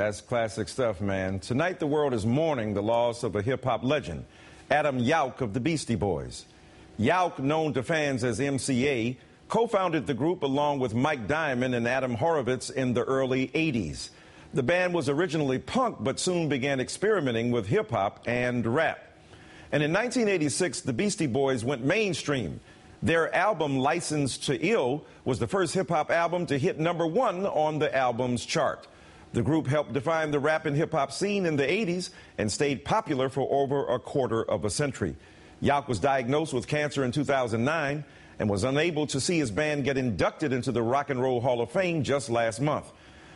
That's classic stuff, man. Tonight, the world is mourning the loss of a hip-hop legend, Adam Yauch of the Beastie Boys. Yauch, known to fans as MCA, co-founded the group along with Mike Diamond and Adam Horovitz in the early 80s. The band was originally punk, but soon began experimenting with hip-hop and rap. And in 1986, the Beastie Boys went mainstream. Their album, Licensed to Ill, was the first hip-hop album to hit #1 on the albums chart. The group helped define the rap and hip-hop scene in the 80s and stayed popular for over a quarter of a century. Yauch was diagnosed with cancer in 2009 and was unable to see his band get inducted into the Rock and Roll Hall of Fame just last month.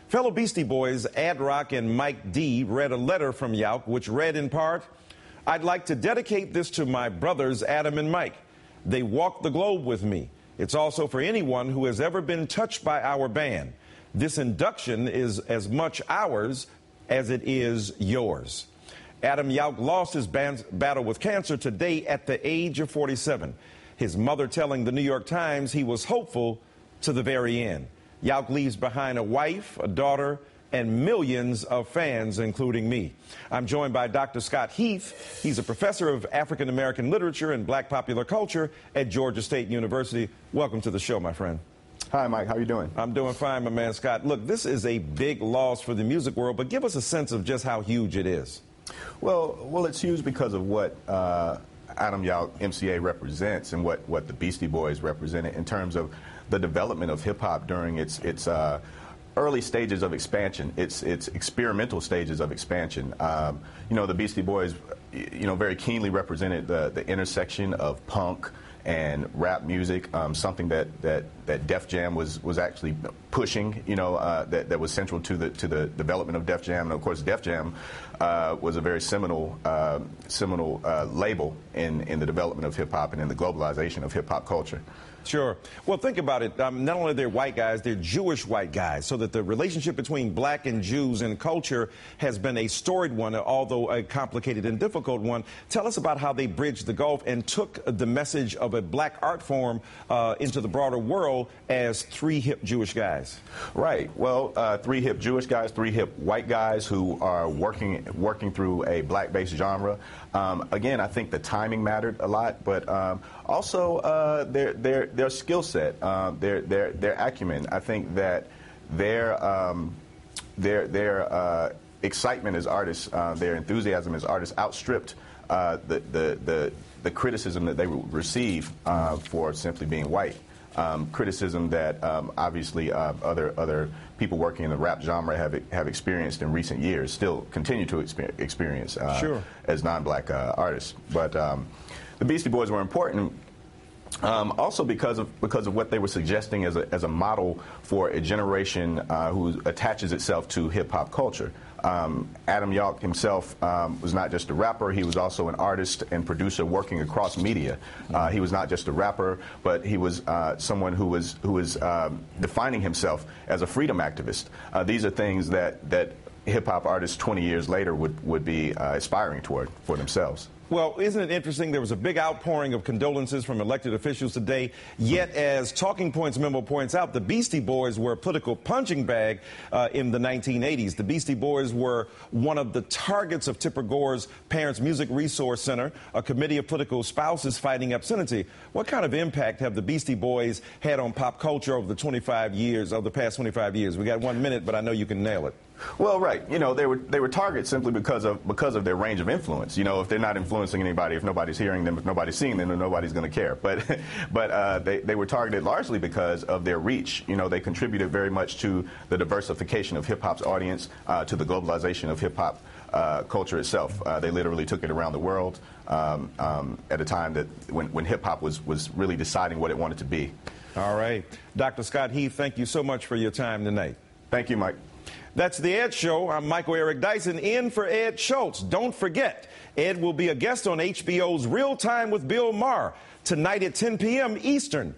Fellow Beastie Boys Ad Rock and Mike D read a letter from Yauch, which read in part, "I'd like to dedicate this to my brothers Adam and Mike. They walked the globe with me. It's also for anyone who has ever been touched by our band. This induction is as much ours as it is yours." Adam Yauch lost his band's battle with cancer today at the age of 47. His mother telling the New York Times he was hopeful to the very end. Yauch leaves behind a wife, a daughter, and millions of fans, including me. I'm joined by Dr. Scott Heath. He's a professor of African American literature and black popular culture at Georgia State University. Welcome to the show, my friend. Hi, Mike. How are you doing? I'm doing fine, my man, Scott. Look, this is a big loss for the music world, but give us a sense of just how huge it is. Well, it's huge because of what Adam Yauch, MCA, represents and what the Beastie Boys represented in terms of the development of hip-hop during its early stages of expansion, its experimental stages of expansion. The Beastie Boys, very keenly represented the intersection of punk and rap music, something that Def Jam was actually pushing, that was central to the development of Def Jam. And of course, Def Jam was a very seminal label in the development of hip hop and in the globalization of hip hop culture. Sure. Well, think about it. Not only are they white guys, they're Jewish white guys, so that the relationship between black and Jews in culture has been a storied one, although a complicated and difficult one. Tell us about how they bridged the gulf and took the message of a black art form into the broader world as three hip Jewish guys. Right. Well, three hip Jewish guys, three hip white guys who are working through a black-based genre. Again, I think the timing mattered a lot, but also their skill set, their acumen. I think that their excitement as artists, their enthusiasm as artists outstripped the criticism that they would receive for simply being white. Criticism that obviously other people working in the rap genre have experienced in recent years, still continue to experience sure, as non-black artists. But the Beastie Boys were important. Also because of what they were suggesting as a model for a generation who attaches itself to hip-hop culture. Adam Yauch himself was not just a rapper, he was also an artist and producer working across media. He was not just a rapper, but he was someone who was defining himself as a freedom activist. These are things that hip-hop artists 20 years later would be aspiring toward for themselves. Well, isn't it interesting? There was a big outpouring of condolences from elected officials today. Yet, as Talking Points memo points out, the Beastie Boys were a political punching bag in the 1980s. The Beastie Boys were one of the targets of Tipper Gore's Parents Music Resource Center, a committee of political spouses fighting obscenity. What kind of impact have the Beastie Boys had on pop culture over the past 25 years? We got 1 minute, but I know you can nail it. Well, right. They were targets simply because of their range of influence. If they're not influencing anybody, if nobody's hearing them, if nobody's seeing them, then nobody's going to care. But they were targeted largely because of their reach. They contributed very much to the diversification of hip hop's audience, to the globalization of hip hop culture itself. They literally took it around the world at a time that when hip hop was really deciding what it wanted to be. All right, Dr. Scott Heath, thank you so much for your time tonight. Thank you, Mike. That's The Ed Show. I'm Michael Eric Dyson, in for Ed Schultz. Don't forget, Ed will be a guest on HBO's Real Time with Bill Maher tonight at 10 p.m. Eastern.